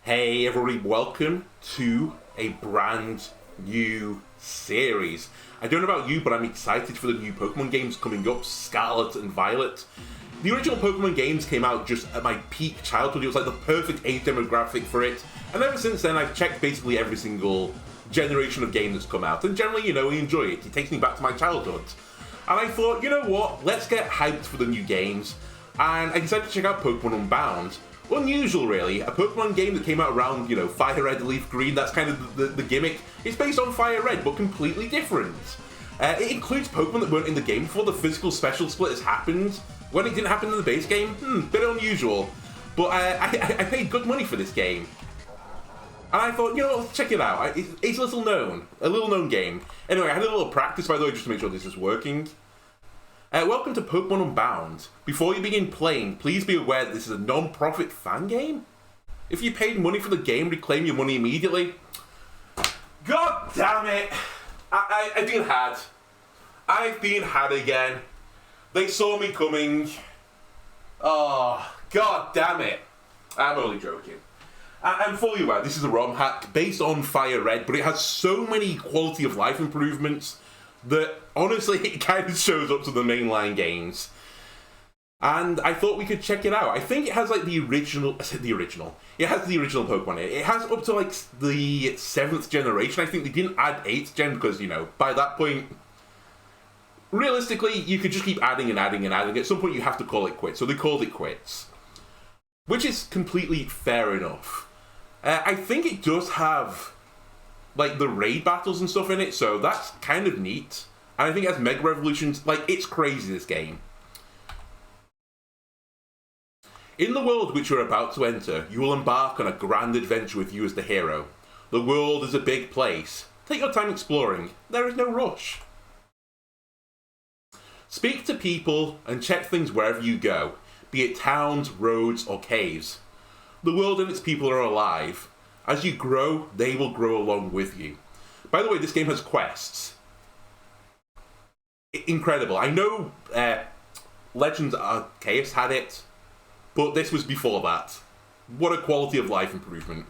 Hey everybody, welcome to a brand new series. I don't know about you, but I'm excited for the new Pokemon games coming up, Scarlet and Violet. The original Pokemon games came out just at my peak childhood. It was like the perfect age demographic for it. And ever since then, I've checked basically every single generation of game that's come out. And generally, I enjoy it. It takes me back to my childhood. And I thought, you know what, let's get hyped for the new games. And I decided to check out Pokemon Unbound. Unusual, really. A Pokemon game that came out around, Fire Red, Leaf Green, that's kind of the gimmick. It's based on Fire Red, but completely different. It includes Pokemon that weren't in the game before the physical special split has happened. When it didn't happen in the base game, bit unusual. But I paid good money for this game. And I thought, let's check it out. It's a little known game. Anyway, I had a little practice, by the way, just to make sure this is working. Welcome to Pokemon Unbound. Before you begin playing, please be aware that this is a non-profit fan game. If you paid money for the game, reclaim your money immediately. God damn it! I've been had. I've been had again. They saw me coming. Oh, god damn it. I'm only joking. I'm fully aware this is a ROM hack based on Fire Red, but it has so many quality of life improvements that honestly it kind of shows up to the mainline games. And I thought we could check it out. I think it has like the original. I said the original. It has the original Pokemon in it. It has up to like the 7th generation. I think they didn't add 8th gen because, by that point, realistically, you could just keep adding and adding and adding. At some point, you have to call it quits. So they called it quits. Which is completely fair enough. I think it does have like the raid battles and stuff in it, so that's kind of neat. And I think it has Mega Revolutions. Like, it's crazy, this game. In the world which you're about to enter, you will embark on a grand adventure with you as the hero. The world is a big place. Take your time exploring. There is no rush. Speak to people and check things wherever you go, be it towns, roads, or caves. The world and its people are alive. As you grow, they will grow along with you. By the way, this game has quests. Incredible. I know Legends Arceus had it, but this was before that. What a quality of life improvement.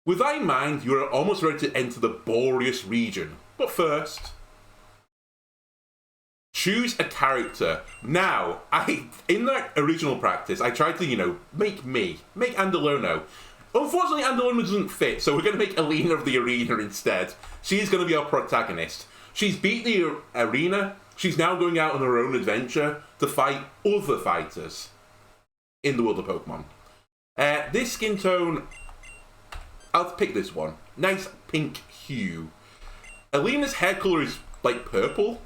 With that in mind, you are almost ready to enter the Boreas region. But first, choose a character. Now, in that original practice, I tried to, make Andalona. Unfortunately, Andalona doesn't fit, so we're going to make Alina of the arena instead. She's going to be our protagonist. She's beat the arena. She's now going out on her own adventure to fight other fighters in the world of Pokemon. This skin tone, I'll pick this one. Nice pink hue. Alina's hair color is like purple.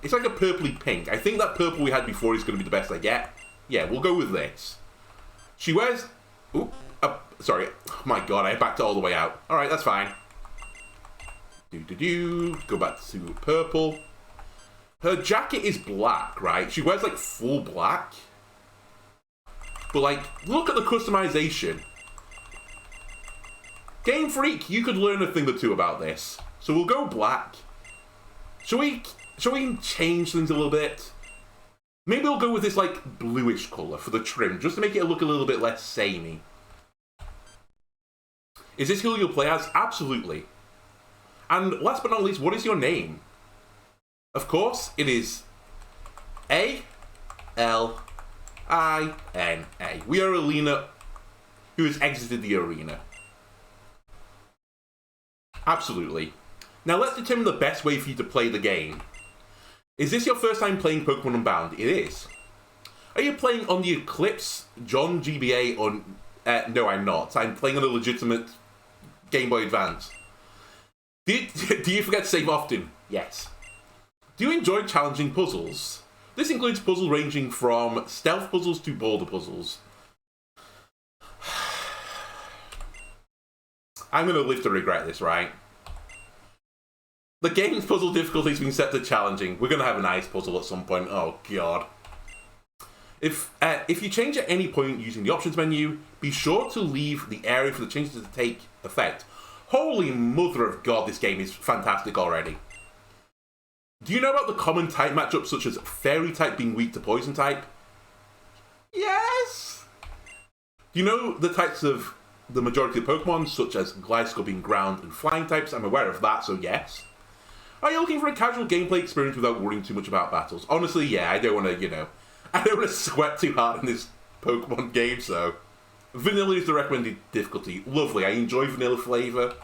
It's like a purpley pink. I think that purple we had before is going to be the best I get. Yeah, we'll go with this. She wears... sorry. Oh my god, I backed it all the way out. Alright, that's fine. Go back to purple. Her jacket is black, right? She wears like full black. But like, look at the customization. Game Freak, you could learn a thing or two about this. So we'll go black. Shall we change things a little bit? Maybe we'll go with this like bluish colour for the trim, just to make it look a little bit less samey. Is this who you'll play as? Absolutely. And last but not least, what is your name? Of course, it is Alina. We are Alina, who has exited the arena. Absolutely. Now let's determine the best way for you to play the game. Is this your first time playing Pokemon Unbound? It is. Are you playing on the Eclipse, John GBA, or... no, I'm not. I'm playing on a legitimate Game Boy Advance. Do you forget to save often? Yes. Do you enjoy challenging puzzles? This includes puzzles ranging from stealth puzzles to boulder puzzles. I'm going to live to regret this, right? The game's puzzle difficulty has been set to challenging. We're going to have an ice puzzle at some point. Oh, God. If you change at any point using the options menu, be sure to leave the area for the changes to take effect. Holy mother of God, this game is fantastic already. Do you know about the common type matchups such as Fairy type being weak to Poison type? Yes! You know the types of the majority of Pokemon, such as Gliscor being ground and flying types? I'm aware of that, so yes. Are you looking for a casual gameplay experience without worrying too much about battles? Honestly, yeah, I don't want to, I don't want to sweat too hard in this Pokemon game, so... Vanilla is the recommended difficulty. Lovely, I enjoy vanilla flavour.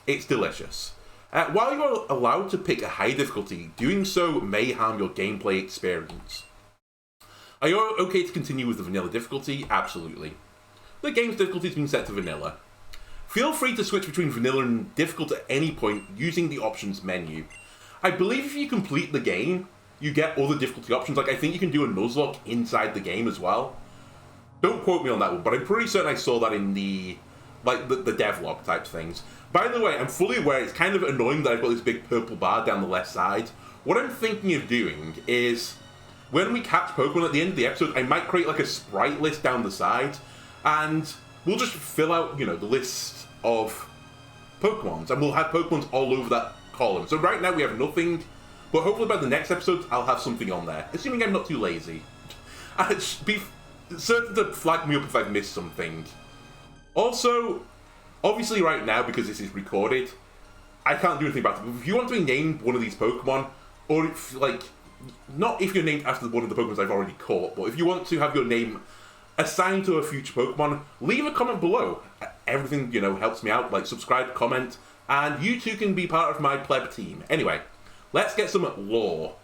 It's delicious. While you are allowed to pick a high difficulty, doing so may harm your gameplay experience. Are you okay to continue with the vanilla difficulty? Absolutely. The game's difficulty has been set to vanilla. Feel free to switch between vanilla and difficult at any point using the options menu. I believe if you complete the game, you get other difficulty options. Like, I think you can do a Nuzlocke inside the game as well. Don't quote me on that one, but I'm pretty certain I saw that in the devlog type things. By the way, I'm fully aware it's kind of annoying that I've got this big purple bar down the left side. What I'm thinking of doing is, when we catch Pokemon at the end of the episode, I might create like a sprite list down the side, and we'll just fill out, the list of Pokemons, and we'll have Pokemons all over that column. So right now we have nothing, but hopefully by the next episode I'll have something on there, assuming I'm not too lazy. And be certain to flag me up if I've missed something. Also, obviously right now, because this is recorded, I can't do anything about it. But if you want to be named one of these Pokemon, or if, not if you're named after one of the Pokemons I've already caught, but if you want to have your name assigned to a future Pokemon, leave a comment below. Everything, helps me out. Like, subscribe, comment, and you too can be part of my pleb team. Anyway, let's get some lore.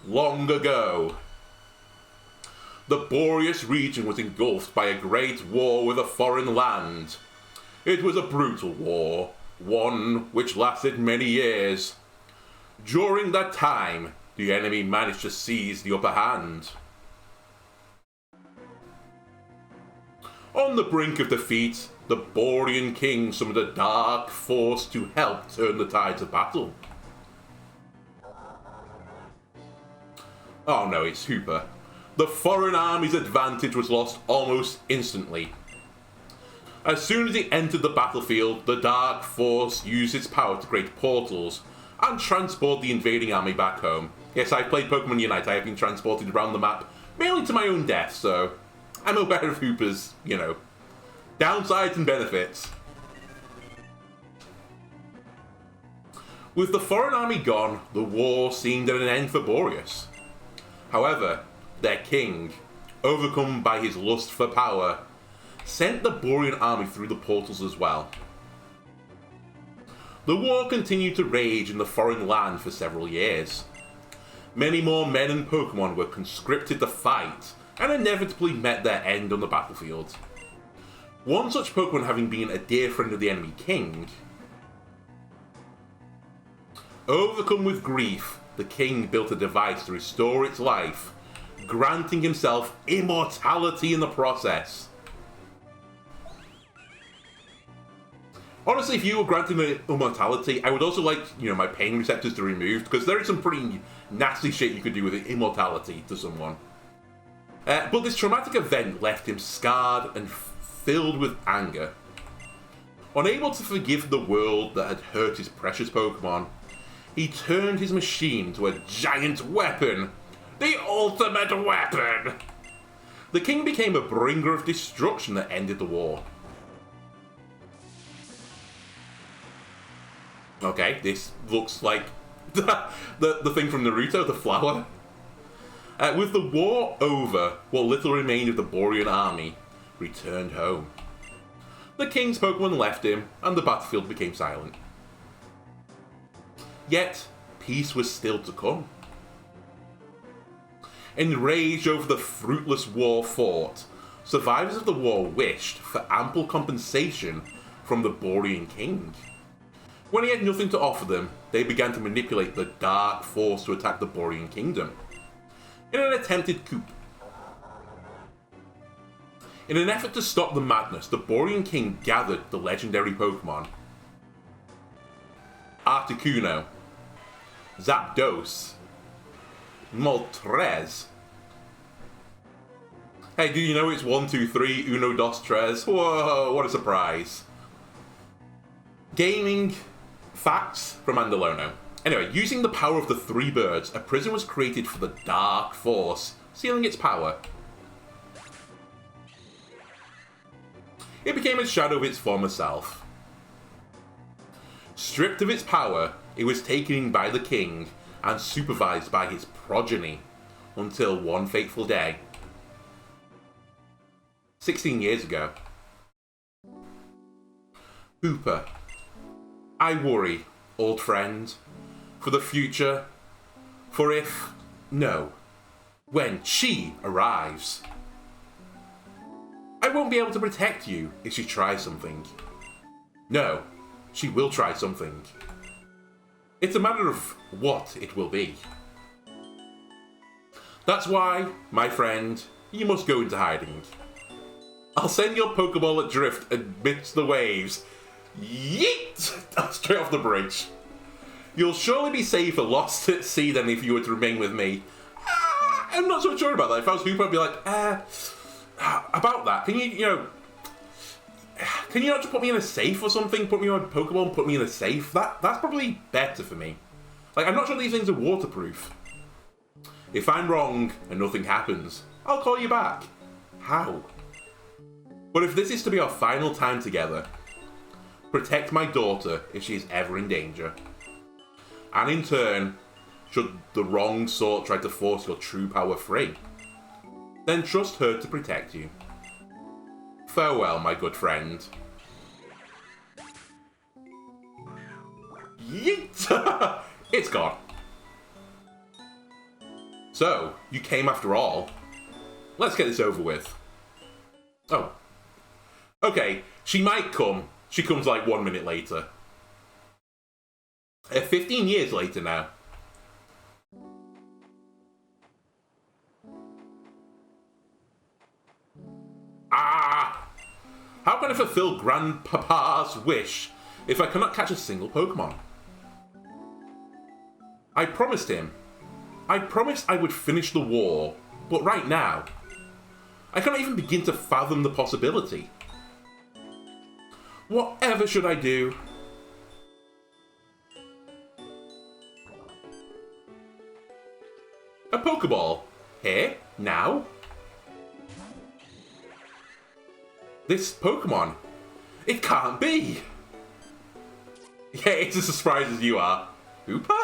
Long ago, the Boreas region was engulfed by a great war with a foreign land. It was a brutal war, one which lasted many years. During that time, the enemy managed to seize the upper hand. On the brink of defeat, the Borean king summoned a dark force to help turn the tides of battle. Oh no, it's Hooper. The foreign army's advantage was lost almost instantly. As soon as it entered the battlefield, the dark force used its power to create portals and transport the invading army back home. Yes, I've played Pokemon Unite. I have been transported around the map, mainly to my own death, so I'm aware of Hooper's, downsides and benefits. With the foreign army gone, the war seemed at an end for Boreas. However, their king, overcome by his lust for power, sent the Borean army through the portals as well. The war continued to rage in the foreign land for several years. Many more men and Pokemon were conscripted to fight, and inevitably met their end on the battlefield. One such Pokemon having been a dear friend of the enemy king. Overcome with grief, the king built a device to restore its life, granting himself immortality in the process. Honestly, if you were granting me immortality, I would also like, my pain receptors to be removed, because there is some pretty nasty shit you could do with immortality to someone. But this traumatic event left him scarred and filled with anger. Unable to forgive the world that had hurt his precious Pokemon, he turned his machine into a giant weapon. The ultimate weapon! The king became a bringer of destruction that ended the war. Okay, this looks like the thing from Naruto, the flower. With the war over, what little remained of the Borean army returned home. The king's Pokemon left him, and the battlefield became silent. Yet, peace was still to come. Enraged over the fruitless war fought, survivors of the war wished for ample compensation from the Borean king. When he had nothing to offer them, they began to manipulate the dark force to attack the Borean kingdom. In an attempted coup. In an effort to stop the madness, the Borean king gathered the legendary Pokemon Articuno, Zapdos, Moltres. Hey, do you know it's 1, 2, 3, uno, dos, tres? Whoa, what a surprise. Gaming facts from Andalono. Anyway, using the power of the three birds, a prison was created for the Dark Force, sealing its power. it became a shadow of its former self. Stripped of its power, it was taken in by the king and supervised by his progeny until one fateful day. 16 years ago. Hooper, I worry, old friend, for the future, for if, no, when she arrives. I won't be able to protect you if she tries something. No, she will try something. It's a matter of what it will be. That's why, my friend, you must go into hiding. I'll send your Pokeball adrift amidst the waves. Yeet! Straight off the bridge. You'll surely be safer lost at sea than if you were to remain with me. I'm not so sure about that. If I was Hooper, I'd be like, about that. Can you not just put me in a safe or something? Put me on a Pokeball and put me in a safe? That's probably better for me. Like, I'm not sure these things are waterproof. If I'm wrong and nothing happens, I'll call you back. How? But if this is to be our final time together, protect my daughter if she is ever in danger. And in turn, should the wrong sort try to force your true power free, then trust her to protect you. Farewell, my good friend. Yeet! It's gone. So, you came after all. Let's get this over with. Oh. Okay, she might come. She comes like 1 minute later. 15 years later now. How can I fulfill Grandpapa's wish if I cannot catch a single Pokemon? I promised him. I promised I would finish the war, but right now, I cannot even begin to fathom the possibility. Whatever should I do? A Pokeball. Here? Now? This Pokemon. It can't be! Yeah, it's as surprised as you are. Hooper?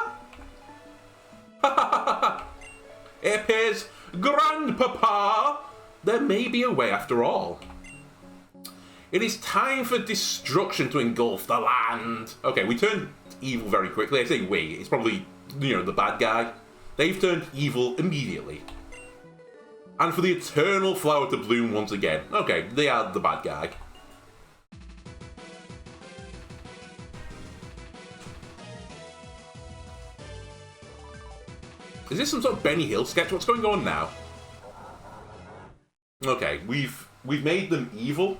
It appears, Grandpapa, there may be a way after all. It is time for destruction to engulf the land. Okay, we turned evil very quickly. I say we, it's probably, the bad guy. They've turned evil immediately. And for the eternal flower to bloom once again. Okay, they are the bad guy. Is this some sort of Benny Hill sketch? What's going on now? Okay, we've made them evil.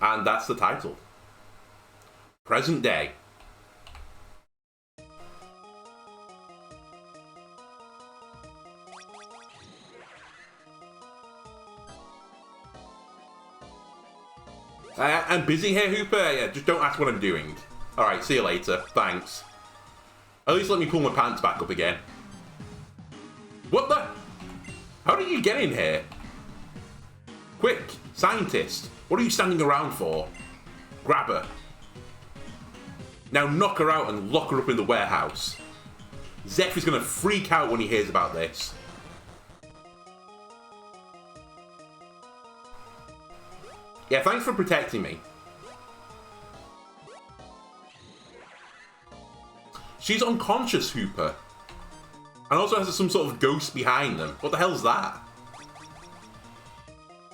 And that's the title. Present day. I'm busy here, Hooper. Yeah, just don't ask what I'm doing. Alright, see you later. Thanks. At least let me pull my pants back up again. What the? How did you get in here? Quick, scientist. What are you standing around for? Grab her. Now knock her out and lock her up in the warehouse. Zeph is going to freak out when he hears about this. Yeah, thanks for protecting me. She's unconscious, Hooper. And also has some sort of ghost behind them. What the hell's that?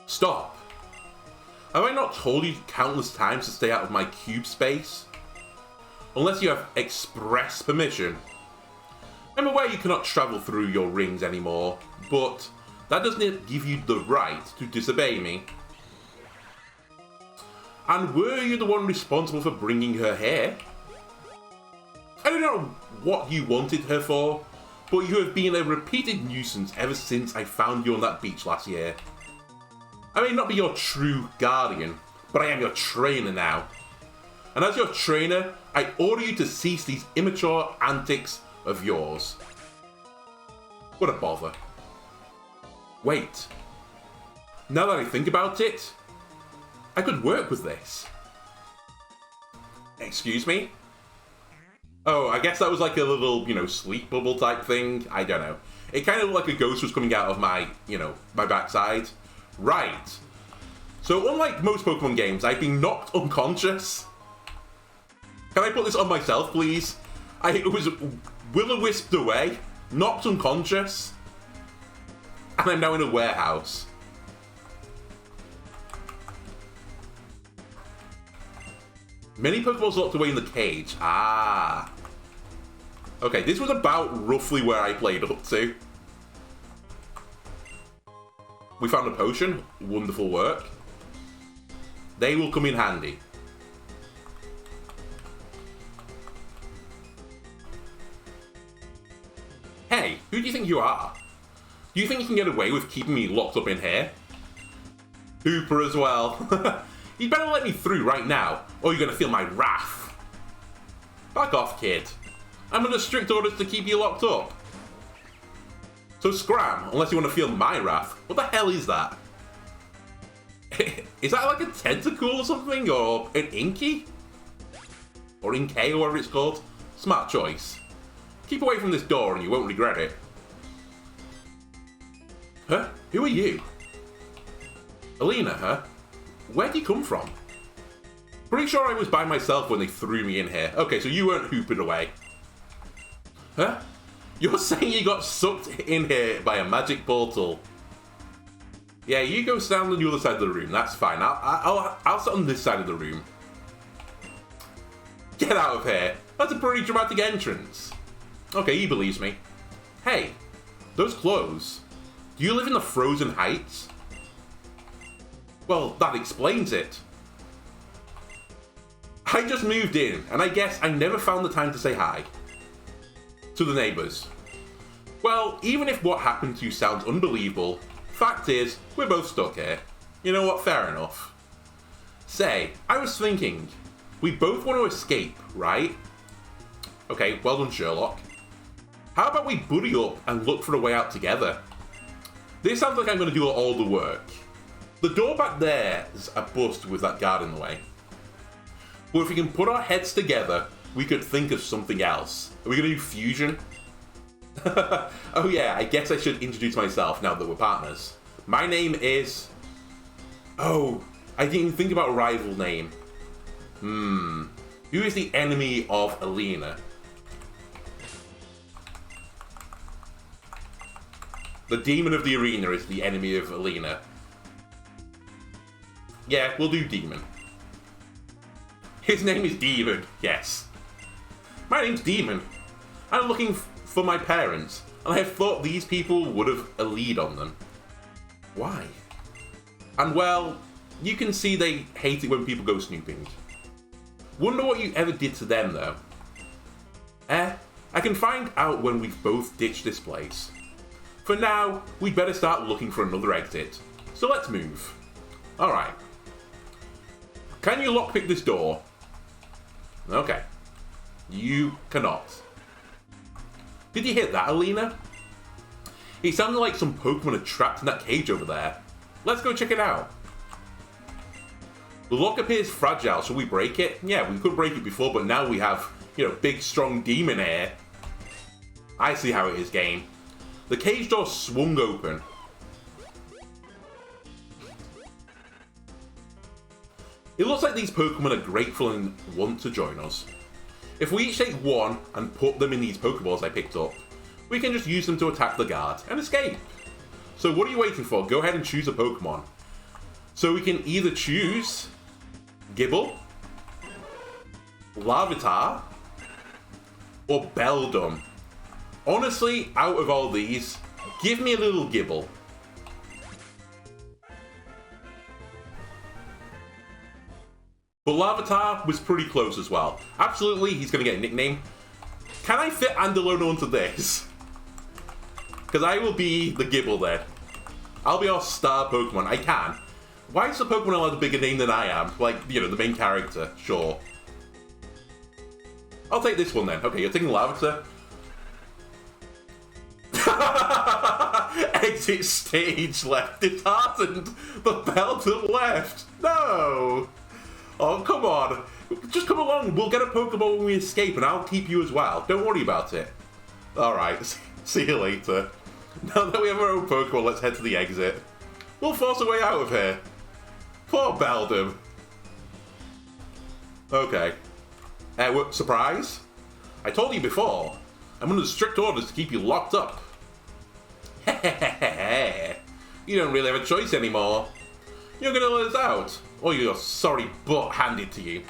Stop. Have I not told you countless times to stay out of my cube space? Unless you have express permission. I'm aware you cannot travel through your rings anymore, but that doesn't give you the right to disobey me. And were you the one responsible for bringing her here? I don't know what you wanted her for, but you have been a repeated nuisance ever since I found you on that beach last year. I may not be your true guardian, but I am your trainer now. And as your trainer, I order you to cease these immature antics of yours. What a bother. Wait. Now that I think about it, I could work with this. Excuse me? Oh, I guess that was like a little, sleep bubble type thing. I don't know. It kind of looked like a ghost was coming out of my, my backside. Right. So unlike most Pokemon games, I've been knocked unconscious. Can I put this on myself, please? I was will-o-wisped away, knocked unconscious, and I'm now in a warehouse. Many Pokeballs locked away in the cage. Ah. Okay, this was about roughly where I played up to. We found a potion. Wonderful work. They will come in handy. Hey, who do you think you are? Do you think you can get away with keeping me locked up in here? Hooper as well. You better let me through right now, or you're gonna feel my wrath. Back off, kid. I'm under strict orders to keep you locked up. So scram, unless you want to feel my wrath. What the hell is that? Is that like a tentacle or something? Or an Inky? Or Inkay, or whatever it's called? Smart choice. Keep away from this door and you won't regret it. Huh? Who are you? Alina, huh? Where'd you come from? Pretty sure I was by myself when they threw me in here. Okay, so you weren't hooping away. Huh? You're saying you got sucked in here by a magic portal? Yeah, you go stand on the other side of the room. That's fine. I'll sit on this side of the room. Get out of here. That's a pretty dramatic entrance. Okay, he believes me. Hey, those clothes. Do you live in the Frozen Heights? Well, that explains it. I just moved in, and I guess I never found the time to say hi. To the neighbours. Well, even if what happened to you sounds unbelievable, fact is, we're both stuck here. You know what, fair enough. Say, I was thinking, we both want to escape, right? Okay, well done, Sherlock. How about we buddy up and look for a way out together? This sounds like I'm going to do all the work. The door back there is a bust with that guard in the way. But if we can put our heads together, we could think of something else. Are we going to do fusion? Oh yeah, I guess I should introduce myself now that we're partners. My name is... Oh, I didn't even think about a rival name. Who is the enemy of Alina? The demon of the arena is the enemy of Alina. Yeah, we'll do demon. His name is Demon, yes. My name's Demon. I'm looking for my parents, and I have thought these people would have a lead on them. Why? And well, you can see they hate it when people go snooping. Wonder what you ever did to them, though. I can find out when we've both ditched this place. For now, we'd better start looking for another exit. So let's move. Alright. Can you lockpick this door? Okay. You cannot. Did you hear that, Alina? It sounded like some Pokemon are trapped in that cage over there. Let's go check it out. The lock appears fragile. Shall we break it? Yeah, we could break it before, but now we have, big, strong demon here. I see how it is, game. The cage door swung open. It looks like these Pokemon are grateful and want to join us. If we each take one and put them in these Pokeballs I picked up, we can just use them to attack the guard and escape. So what are you waiting for? Go ahead and choose a Pokemon. So we can either choose Gibble, Larvitar, or Beldum. Honestly, out of all these, give me a little Gibble. But Larvitar was pretty close as well. Absolutely, he's going to get a nickname. Can I fit Andalona onto this? Because I will be the Gibble then. I'll be our star Pokemon. I can. Why is the Pokemon allowed a bigger name than I am? Like, the main character. Sure. I'll take this one then. Okay, you're taking Larvitar. Exit stage left. Disheartened. The Beldum left. No. Oh, come on. Just come along. We'll get a Pokeball when we escape, and I'll keep you as well. Don't worry about it. Alright. See you later. Now that we have our own Pokeball, let's head to the exit. We'll force a way out of here. Poor Beldum. Okay. Surprise? I told you before. I'm under strict orders to keep you locked up. You don't really have a choice anymore. You're gonna let us out, or your sorry butt handed to you.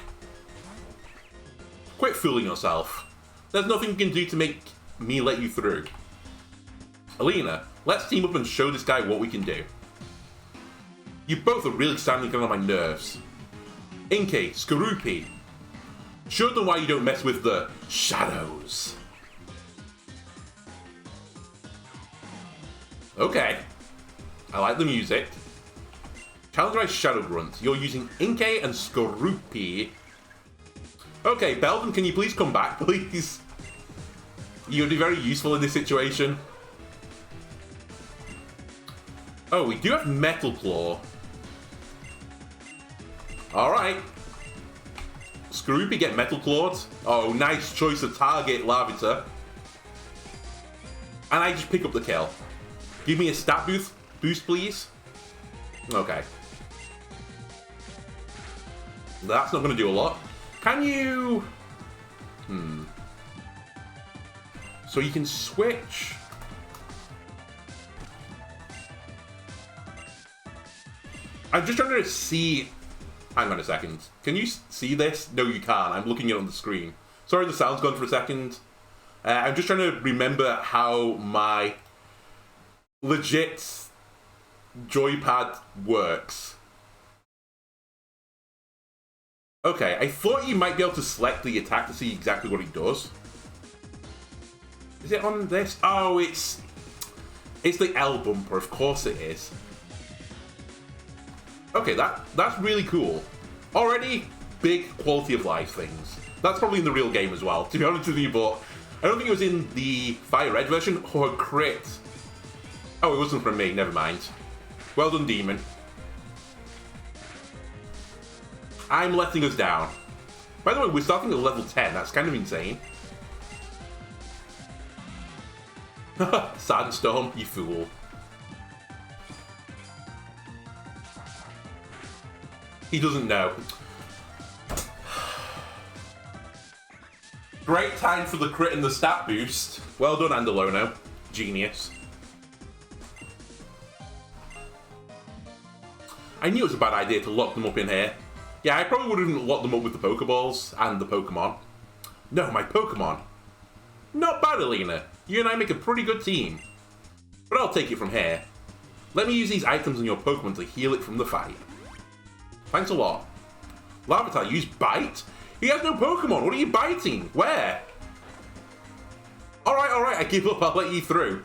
Quit fooling yourself. There's nothing you can do to make me let you through. Alina, let's team up and show this guy what we can do. You both are really starting to get on my nerves. Inkay, Skorupi. Show them why you don't mess with the shadows. Okay. I like the music. Challenge Shadow Grunt. You're using Inkay and Skorupi. Okay, Beldum, can you please come back, please? You'd be very useful in this situation. Oh, we do have Metal Claw. Alright. Skorupi get Metal Clawed. Oh, nice choice of target, Larvitar. And I just pick up the kill. Give me a stat boost, please. Okay. That's not going to do a lot. Can you... So you can switch... I'm just trying to see... Hang on a second. Can you see this? No, you can't. I'm looking at it on the screen. Sorry, the sound's gone for a second. I'm just trying to remember how my legit joypad works. Okay, I thought you might be able to select the attack to see exactly what it does. Is it on this? Oh, it's the L bumper. Of course it is. Okay, that's really cool. Already big quality of life things. That's probably in the real game as well, to be honest with you, but I don't think it was in the Fire Red version or crit. Oh, it wasn't from me, never mind. Well done, Demon. I'm letting us down. By the way, we're starting at level 10, that's kind of insane. Sandstorm, you fool. He doesn't know. Great time for the crit and the stat boost. Well done, Andalono. Genius. I knew it was a bad idea to lock them up in here. Yeah, I probably wouldn't lock them up with the Pokeballs and the Pokemon. No, my Pokemon. Not bad, Alina. You and I make a pretty good team. But I'll take it from here. Let me use these items on your Pokemon to heal it from the fight. Thanks a lot. Larvitar, use Bite? He has no Pokemon. What are you biting? Where? Alright, I give up. I'll let you through.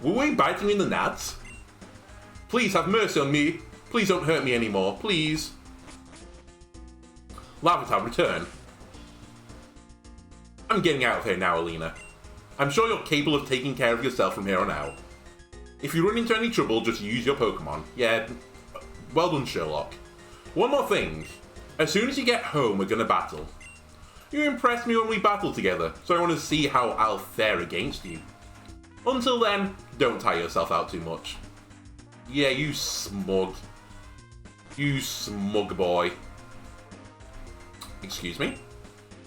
Were we biting in the nads? Please have mercy on me. Please don't hurt me anymore. Please. Larvitar, return. I'm getting out of here now, Alina. I'm sure you're capable of taking care of yourself from here on out. If you run into any trouble, just use your Pokemon. Yeah, well done, Sherlock. One more thing. As soon as you get home, we're gonna battle. You impressed me when we battled together, so I want to see how I'll fare against you. Until then, don't tire yourself out too much. Yeah, you smug. You smug boy. Excuse me?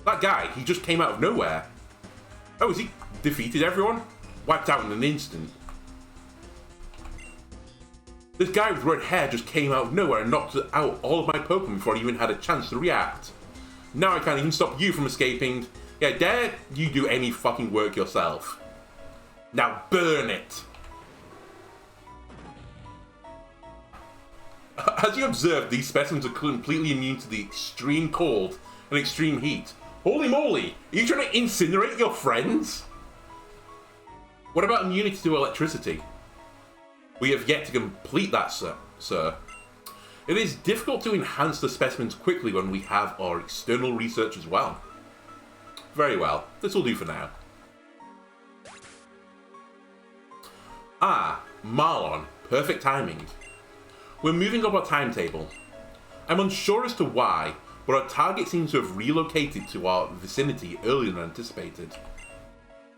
That guy, he just came out of nowhere. Oh, has he defeated everyone? Wiped out in an instant. This guy with red hair just came out of nowhere and knocked out all of my Pokemon before I even had a chance to react. Now I can't even stop you from escaping. Yeah, dare you do any fucking work yourself. Now burn it! As you observe, these specimens are completely immune to the extreme cold and extreme heat. Holy moly! Are you trying to incinerate your friends? What about immunity to electricity? We have yet to complete that, sir. It is difficult to enhance the specimens quickly when we have our external research as well. Very well, this will do for now. Ah, Marlon, perfect timing. We're moving up our timetable. I'm unsure as to why, but our target seems to have relocated to our vicinity earlier than anticipated.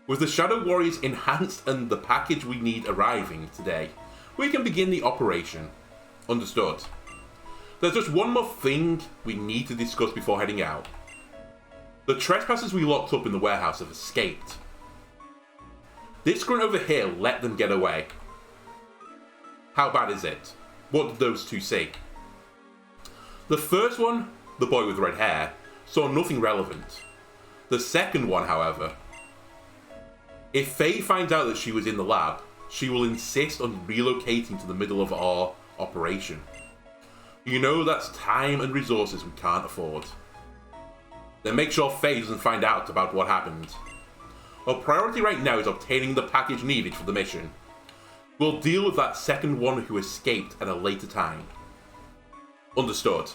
With the Shadow Warriors enhanced and the package we need arriving today, we can begin the operation. Understood. There's just one more thing we need to discuss before heading out. The trespassers we locked up in the warehouse have escaped. This grunt over here let them get away. How bad is it? What did those two see? The first one, the boy with red hair, saw nothing relevant. The second one, however, if Faye finds out that she was in the lab, she will insist on relocating to the middle of our operation. You know that's time and resources we can't afford. Then make sure Faye doesn't find out about what happened. Our priority right now is obtaining the package needed for the mission. We'll deal with that second one who escaped at a later time. Understood.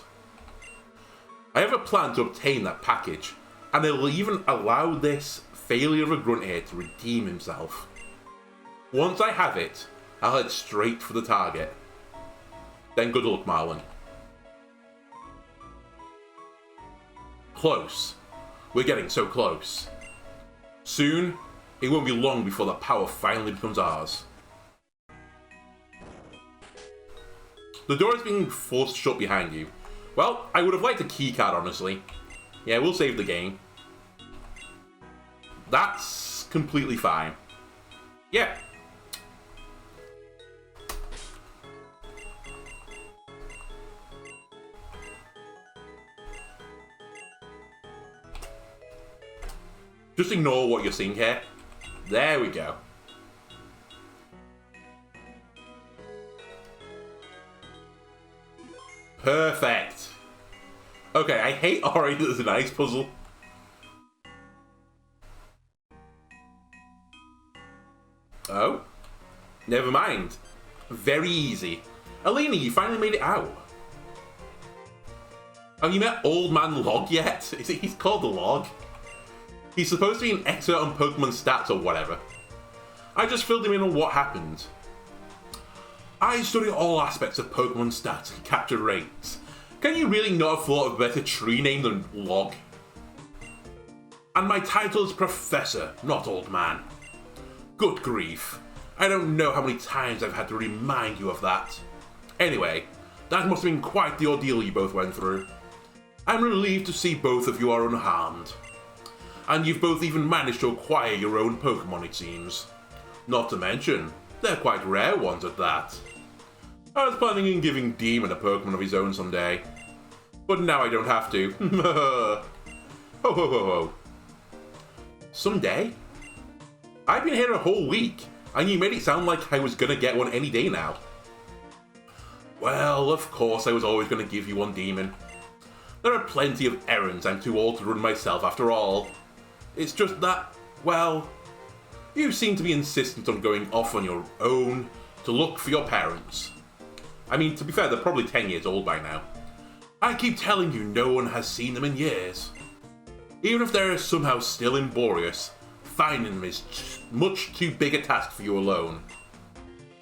I have a plan to obtain that package, and it'll even allow this failure of a grunt here to redeem himself. Once I have it, I'll head straight for the target. Then good luck, Marlon. Close. We're getting so close. Soon, it won't be long before the power finally becomes ours. The door is being forced shut behind you. Well, I would have liked a keycard, honestly. Yeah, we'll save the game. That's completely fine. Yeah. Just ignore what you're seeing here. There we go. Perfect. Okay, I hate Ori that there's an ice puzzle. Oh? Never mind. Very easy. Alina, you finally made it out. Have you met Old Man Log yet? He's called the Log. He's supposed to be an expert on Pokemon stats or whatever. I just filled him in on what happened. I study all aspects of Pokemon stats and capture rates. Can you really not have thought of a better tree name than Log? And my title is Professor, not Old Man. Good grief. I don't know how many times I've had to remind you of that. Anyway, that must have been quite the ordeal you both went through. I'm relieved to see both of you are unharmed. And you've both even managed to acquire your own Pokemon, it seems. Not to mention, they're quite rare ones at that. I was planning on giving Demon a Pokemon of his own someday. But now I don't have to. Ho ho ho ho. Someday? I've been here a whole week, and you made it sound like I was gonna get one any day now. Well, of course I was always gonna give you one, Demon. There are plenty of errands I'm too old to run myself after all. It's just that, well, you seem to be insistent on going off on your own to look for your parents. I mean, to be fair, they're probably 10 years old by now. I keep telling you no one has seen them in years. Even if they're somehow still in Boreas, finding them is much too big a task for you alone.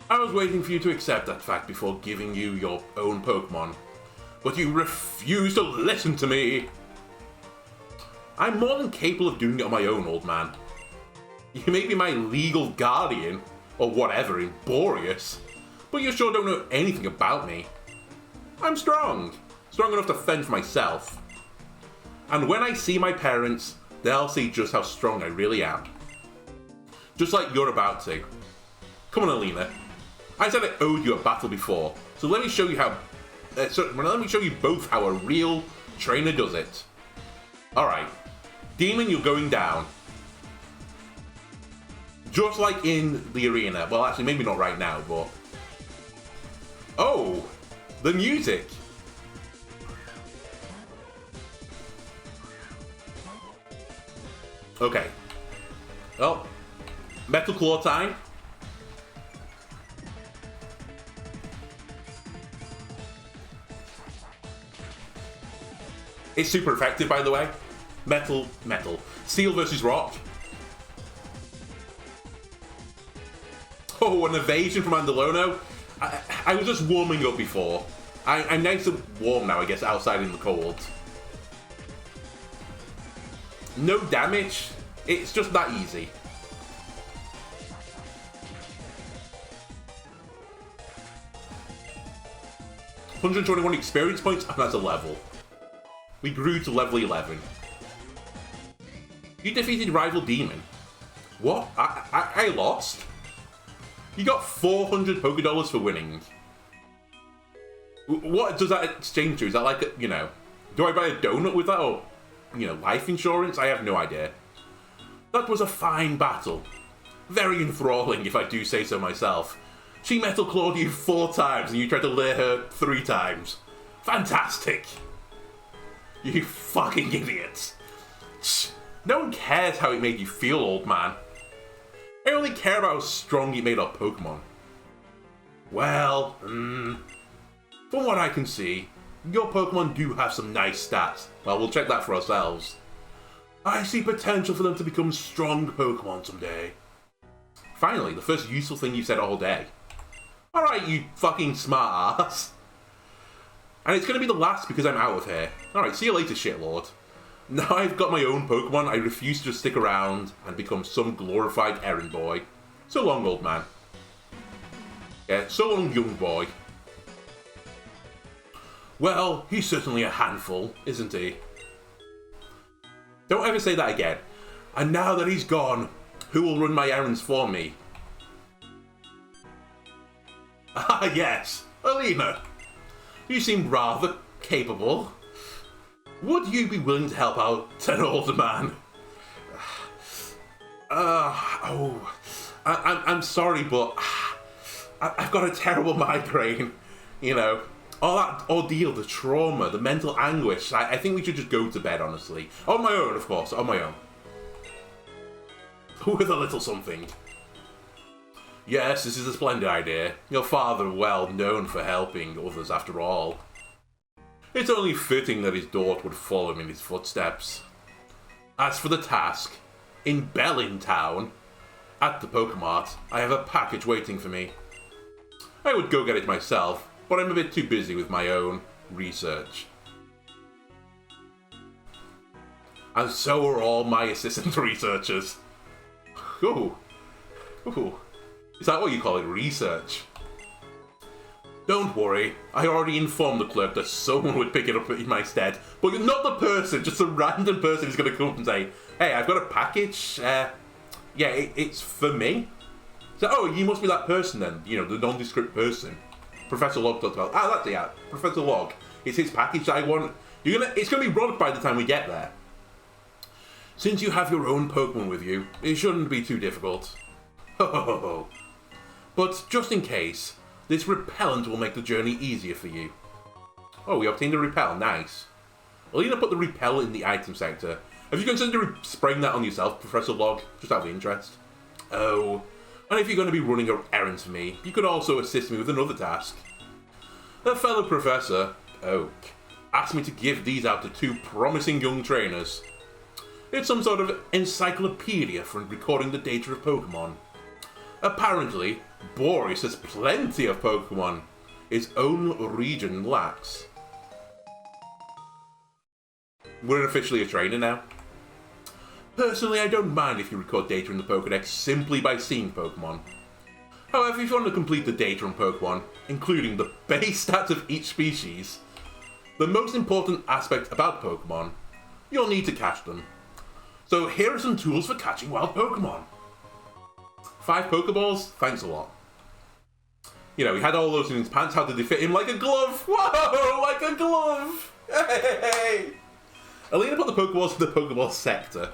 I was waiting for you to accept that fact before giving you your own Pokemon, but you refuse to listen to me. I'm more than capable of doing it on my own, old man. You may be my legal guardian, or whatever, in Boreas, but you sure don't know anything about me. I'm strong enough to fend for myself. And when I see my parents, they'll see just how strong I really am. Just like you're about to. Come on, Alina. I said I owed you a battle before, so let me show you how. Let me show you both how a real trainer does it. Alright. Demon, you're going down. Just like in the arena. Well, actually, maybe not right now, but... Oh! The music! Okay. Well, Metal Claw time. It's super effective, by the way. Metal. Steel versus rock. Oh, an evasion from Andalono. I was just warming up before. I'm nice and warm now, I guess, outside in the cold. No damage. It's just that easy. $121 experience points, and that's a level. We grew to level 11. You defeated rival demon. What? I lost? You got 400 Pokédollars for winning. What does that exchange to? Is that like, you know, do I buy a donut with that, or, you know, life insurance? I have no idea. That was a fine battle. Very enthralling, if I do say so myself. She metal clawed you 4 times, and you tried to lure her 3 times. Fantastic! You fucking idiots. No one cares how it made you feel, old man. I only care about how strong it made our Pokemon. Well, from what I can see, your Pokemon do have some nice stats. Well, we'll check that for ourselves. I see potential for them to become strong Pokemon someday. Finally, the first useful thing you've said all day. Alright, you fucking smart ass. And it's going to be the last because I'm out of here. Alright, see you later, shitlord. Now I've got my own Pokemon, I refuse to just stick around and become some glorified errand boy. So long, old man. Yeah, so long, young boy. Well, he's certainly a handful, isn't he? Don't ever say that again. And now that he's gone, who will run my errands for me? Ah, yes, Alina. You seem rather capable. Would you be willing to help out an older man? I'm sorry, but I've got a terrible migraine. You know, all that ordeal, the trauma, the mental anguish. I think we should just go to bed, honestly. On my own, of course, on my own. With a little something. Yes, this is a splendid idea. Your father, well known for helping others after all. It's only fitting that his daughter would follow in his footsteps. As for the task, in Bellin Town, at the Pokemart, I have a package waiting for me. I would go get it myself, but I'm a bit too busy with my own research. And so are all my assistant researchers. Ooh. Ooh. Is that what you call it, research? Don't worry, I already informed the clerk that someone would pick it up in my stead. But not the person, just a random person who's going to come up and say, hey, I've got a package, yeah, it's for me. So, oh, you must be that person then, you know, the nondescript person. Professor Log talked about, that's it, yeah, Professor Log. It's his package I want. It's going to be brought by the time we get there. Since you have your own Pokemon with you, it shouldn't be too difficult. Ho ho ho ho. But just in case, this repellent will make the journey easier for you. Oh, we obtained a repel, nice. Alina put the repel in the item sector. Have you considered spraying that on yourself, Professor Log? Just out of interest. Oh, and if you're going to be running errands for me, you could also assist me with another task. A fellow professor, Oak, asked me to give these out to 2 promising young trainers. It's some sort of encyclopedia for recording the data of Pokemon. Apparently, Boris has plenty of Pokemon his own region lacks. We're officially a trainer now. Personally, I don't mind if you record data in the Pokédex simply by seeing Pokemon. However, if you want to complete the data on Pokemon, including the base stats of each species, the most important aspect about Pokemon, you'll need to catch them. So here are some tools for catching wild Pokemon. 5 Pokeballs? Thanks a lot. You know, he had all those in his pants. How did they fit him? Like a glove! Whoa! Like a glove! Hey! Alina put the Pokeballs in the Pokeball sector.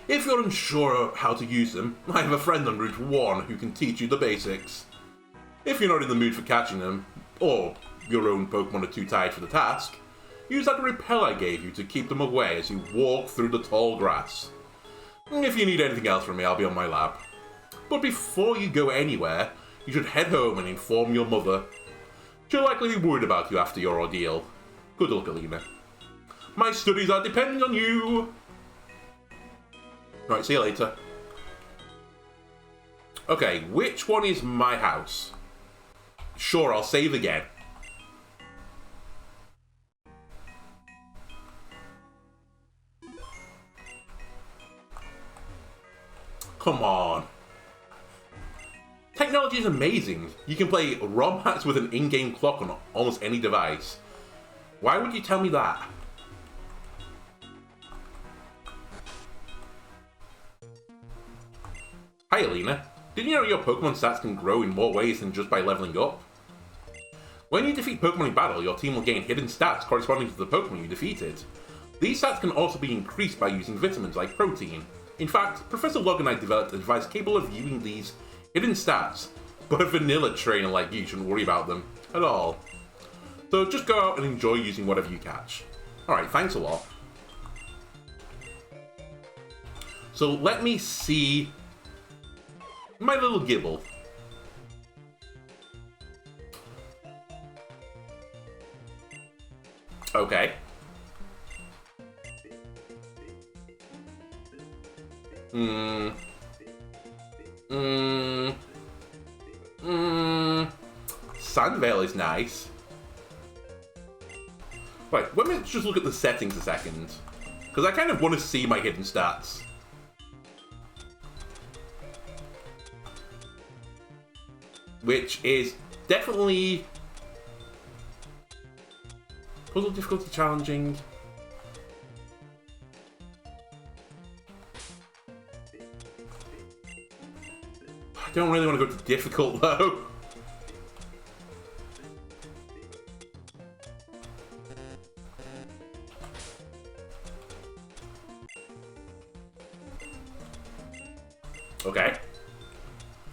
If you're unsure how to use them, I have a friend on Route 1 who can teach you the basics. If you're not in the mood for catching them, or your own Pokemon are too tired for the task, use that repel I gave you to keep them away as you walk through the tall grass. If you need anything else from me, I'll be on my lap. But before you go anywhere, you should head home and inform your mother. She'll likely be worried about you after your ordeal. Good luck, Alina. My studies are depending on you. Right, see you later. Okay, which one is my house? Sure, I'll save again. Come on. Technology is amazing. You can play ROM hacks with an in-game clock on almost any device. Why would you tell me that? Hi Alina. Did you know your Pokemon stats can grow in more ways than just by leveling up? When you defeat Pokemon in battle, your team will gain hidden stats corresponding to the Pokemon you defeated. These stats can also be increased by using vitamins like protein. In fact, Professor Log and I developed a device capable of viewing these hidden stats, but a vanilla trainer like you shouldn't worry about them at all. So just go out and enjoy using whatever you catch. Alright, thanks a lot. So let me see my little Gibble. Okay. Sandvale is nice. Right, let me just look at the settings a second. Because I kind of want to see my hidden stats. Which is definitely puzzle difficulty challenging. I don't really want to go to difficult though. Okay.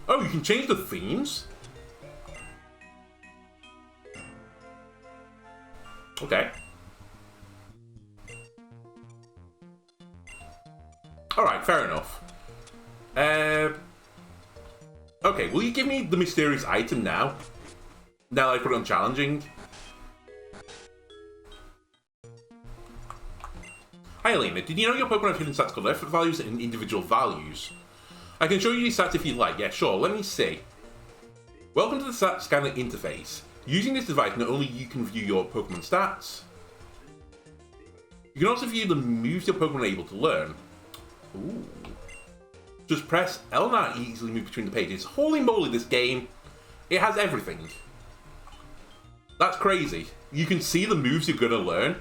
Oh, you can change the themes? Okay. Alright, fair enough. Okay, will you give me the mysterious item now? Now that I put it on challenging? Hi Alina, did you know your Pokemon have hidden stats called effort values and individual values? I can show you these stats if you'd like. Yeah, sure, let me see. Welcome to the Stat Scanner interface. Using this device, not only you can view your Pokemon stats, you can also view the moves your Pokemon are able to learn. Ooh. Just press L now to easily move between the pages. Holy moly, this game, it has everything. That's crazy. You can see the moves you're going to learn.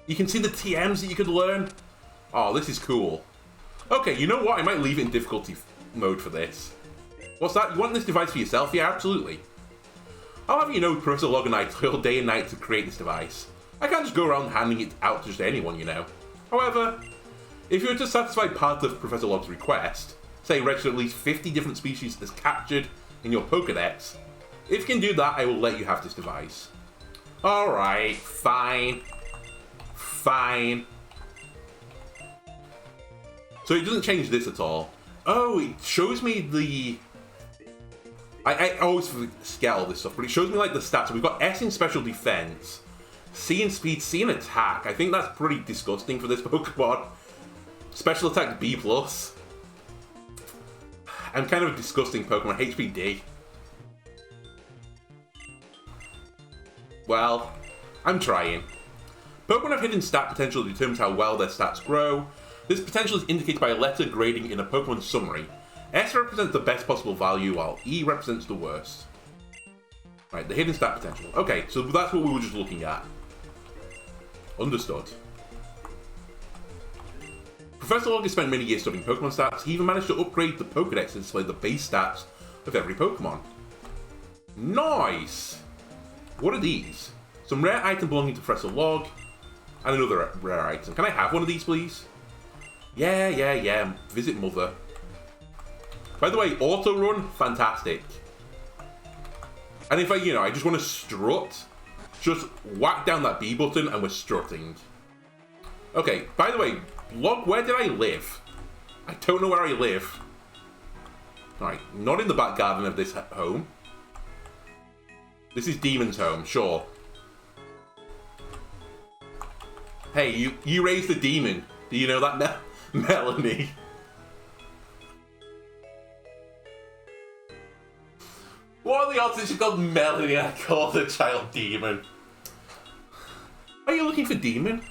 You can see the TMs that you could learn. Oh, this is cool. Okay, you know what? I might leave it in difficulty mode for this. What's that? You want this device for yourself? Yeah, absolutely. I'll have you know Professor Log and I toil day and night to create this device. I can't just go around handing it out to just anyone, you know. However, if you were to satisfy part of Professor Log's request, say register at least 50 different species as captured in your Pokedex, if you can do that, I will let you have this device. Alright, fine. Fine. So it doesn't change this at all. Oh, it shows me the... I always scale all this stuff, but it shows me like the stats. We've got S in special defense, C in speed, C in attack. I think that's pretty disgusting for this Pokemon. Special attack B+. I'm kind of a disgusting Pokemon, HPD. Well, I'm trying. Pokemon have hidden stat potential that determines how well their stats grow. This potential is indicated by a letter grading in a Pokemon summary. S represents the best possible value, while E represents the worst. Right, the hidden stat potential. Okay, so that's what we were just looking at. Understood. Professor Log has spent many years studying Pokemon stats. He even managed to upgrade the Pokedex to display the base stats of every Pokemon. Nice! What are these? Some rare item belonging to Professor Log, and another rare item. Can I have one of these, please? Yeah. Visit Mother. By the way, auto run, fantastic. And if I just want to strut, just whack down that B button and we're strutting. Okay, by the way, Log, where did I live? I don't know where I live. Alright, not in the back garden of this home. This is Demon's home, sure. Hey, you raised a demon. Do you know that, Melanie? What are the odds that she's called Melanie and I call the child Demon? Are you looking for Demon?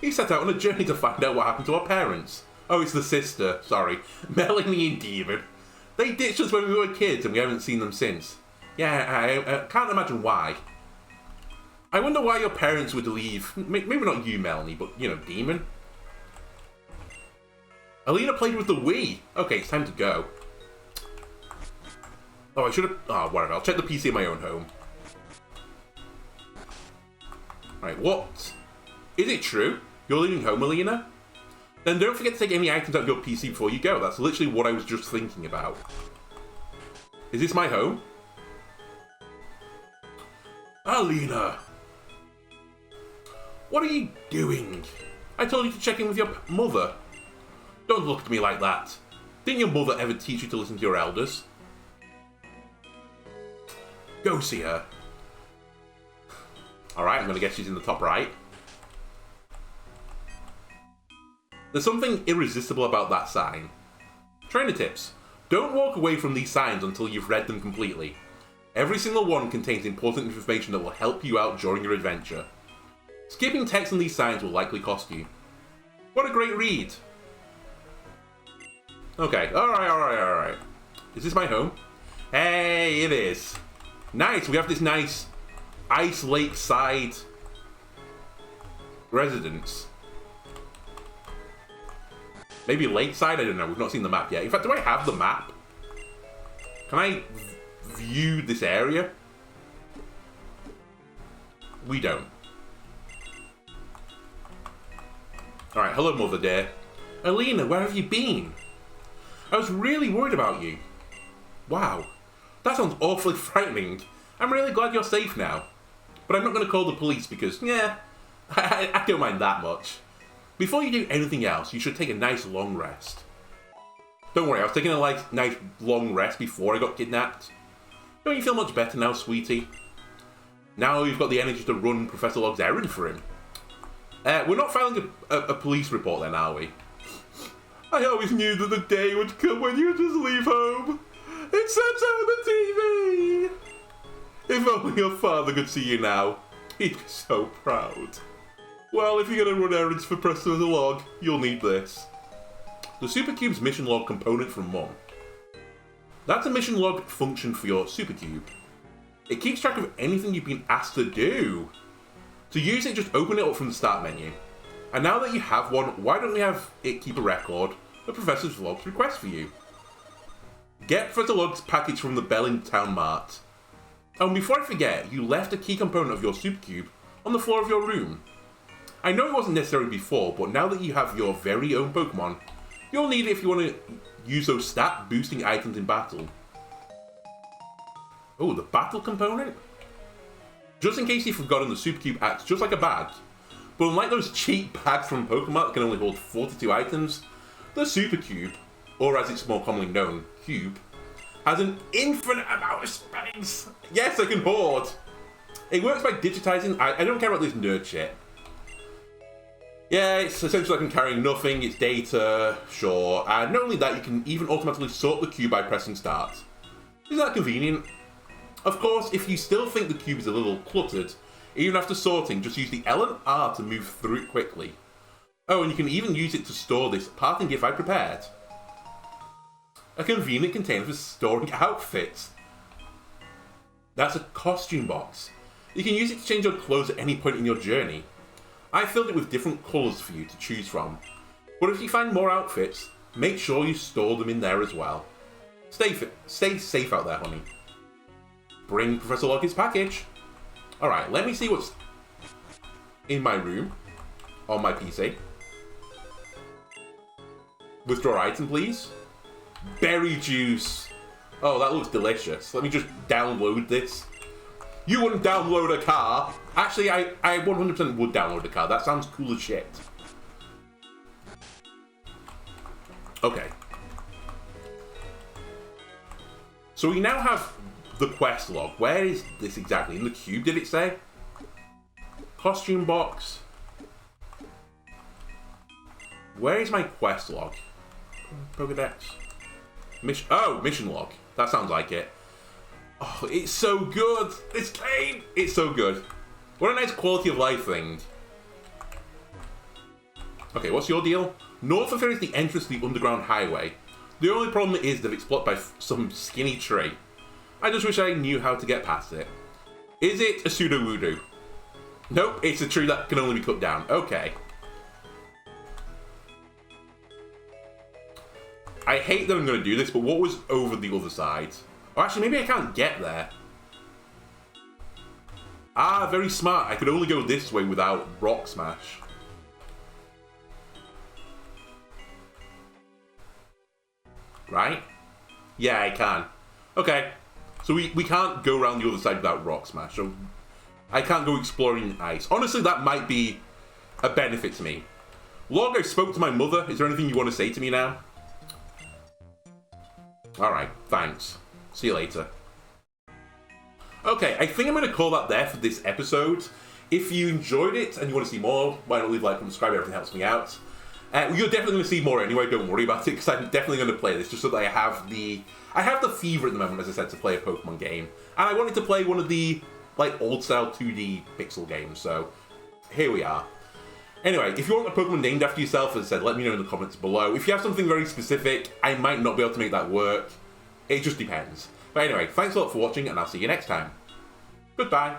He set out on a journey to find out what happened to our parents. Oh, it's the sister. Sorry. Melanie and Demon. They ditched us when we were kids and we haven't seen them since. Yeah, I can't imagine why. I wonder why your parents would leave. Maybe not you, Melanie, but, you know, Demon. Alina played with the Wii. Okay, it's time to go. Oh, I should have... Oh, whatever. I'll check the PC in my own home. Right, what? Is it true? You're leaving home, Alina? Then don't forget to take any items out of your PC before you go. That's literally what I was just thinking about. Is this my home? Alina! What are you doing? I told you to check in with your mother. Don't look at me like that. Didn't your mother ever teach you to listen to your elders? Go see her. Alright, I'm gonna guess she's in the top right. There's something irresistible about that sign. Trainer tips. Don't walk away from these signs until you've read them completely. Every single one contains important information that will help you out during your adventure. Skipping text on these signs will likely cost you. What a great read! Okay, alright. Is this my home? Hey, it is. Nice, we have this nice Ice Lake side residence. Maybe lakeside? I don't know, we've not seen the map yet. In fact, do I have the map? Can I view this area? We don't. Alright, hello mother dear. Alina, where have you been? I was really worried about you. Wow, that sounds awfully frightening. I'm really glad you're safe now. But I'm not going to call the police because, yeah, I don't mind that much. Before you do anything else, you should take a nice long rest. Don't worry, I was taking a nice long rest before I got kidnapped. Don't you feel much better now, sweetie? Now you've got the energy to run Professor Log's errand for him. We're not filing a police report then, are we? I always knew that the day would come when you would just leave home. It says so on the TV. If only your father could see you now, he'd be so proud. Well, if you're going to run errands for Professor Log, you'll need this. The Supercube's mission log component from Mum. That's a mission log function for your Supercube. It keeps track of anything you've been asked to do. To use it, just open it up from the start menu. And now that you have one, why don't we have it keep a record of Professor Log's request for you? Get Professor Log's package from the Bellingtown Mart. Oh, and before I forget, you left a key component of your Supercube on the floor of your room. I know it wasn't necessary before, but now that you have your very own Pokemon, you'll need it if you want to use those stat boosting items in battle. Oh, the battle component? Just in case you've forgotten, the Supercube acts just like a bag. But unlike those cheap bags from Pokemon that can only hold 42 items, the Supercube, or as it's more commonly known, Cube, has an infinite amount of space! Yes, I can hoard! It works by digitizing... I don't care about this nerd shit. Yeah, it's essentially like I'm carrying nothing, it's data, sure. And not only that, you can even automatically sort the cube by pressing start. Isn't that convenient? Of course, if you still think the cube is a little cluttered, even after sorting, just use the L and R to move through it quickly. Oh, and you can even use it to store this parting gift I prepared. A convenient container for storing outfits. That's a costume box. You can use it to change your clothes at any point in your journey. I filled it with different colours for you to choose from. But if you find more outfits, make sure you store them in there as well. Stay safe out there, honey. Bring Professor Log his package. Alright, let me see what's in my room on my PC. Withdraw item, please. Berry juice. Oh, that looks delicious. Let me just download this. You wouldn't download a car. Actually, I 100% would download a car. That sounds cool as shit. Okay. So we now have the quest log. Where is this exactly? In the cube, did it say? Costume box. Where is my quest log? Pokedex. Mission log. That sounds like it. Oh, it's so good. This game, it's so good. What a nice quality of life thing. Okay, what's your deal? North of here is the entrance to the underground highway. The only problem is that it's blocked by some skinny tree. I just wish I knew how to get past it. Is it a pseudo-voodoo? Nope, it's a tree that can only be cut down. Okay. I hate that I'm going to do this, but what was over the other side? Oh, actually, maybe I can't get there. Ah, very smart. I could only go this way without Rock Smash. Right? Yeah, I can. Okay. So we can't go around the other side without Rock Smash. So I can't go exploring ice. Honestly, that might be a benefit to me. Log, I spoke to my mother. Is there anything you want to say to me now? Alright, thanks. See you later. Okay, I think I'm going to call that there for this episode. If you enjoyed it and you want to see more, why not leave a like and subscribe? Everything helps me out. You're definitely going to see more anyway, don't worry about it, because I'm definitely going to play this just so that I have the fever at the moment, as I said, to play a Pokemon game. And I wanted to play one of the, like, old-style 2D pixel games, so here we are. Anyway, if you want a Pokemon named after yourself, as I said, let me know in the comments below. If you have something very specific, I might not be able to make that work. It just depends. But anyway, thanks a lot for watching, and I'll see you next time. Goodbye.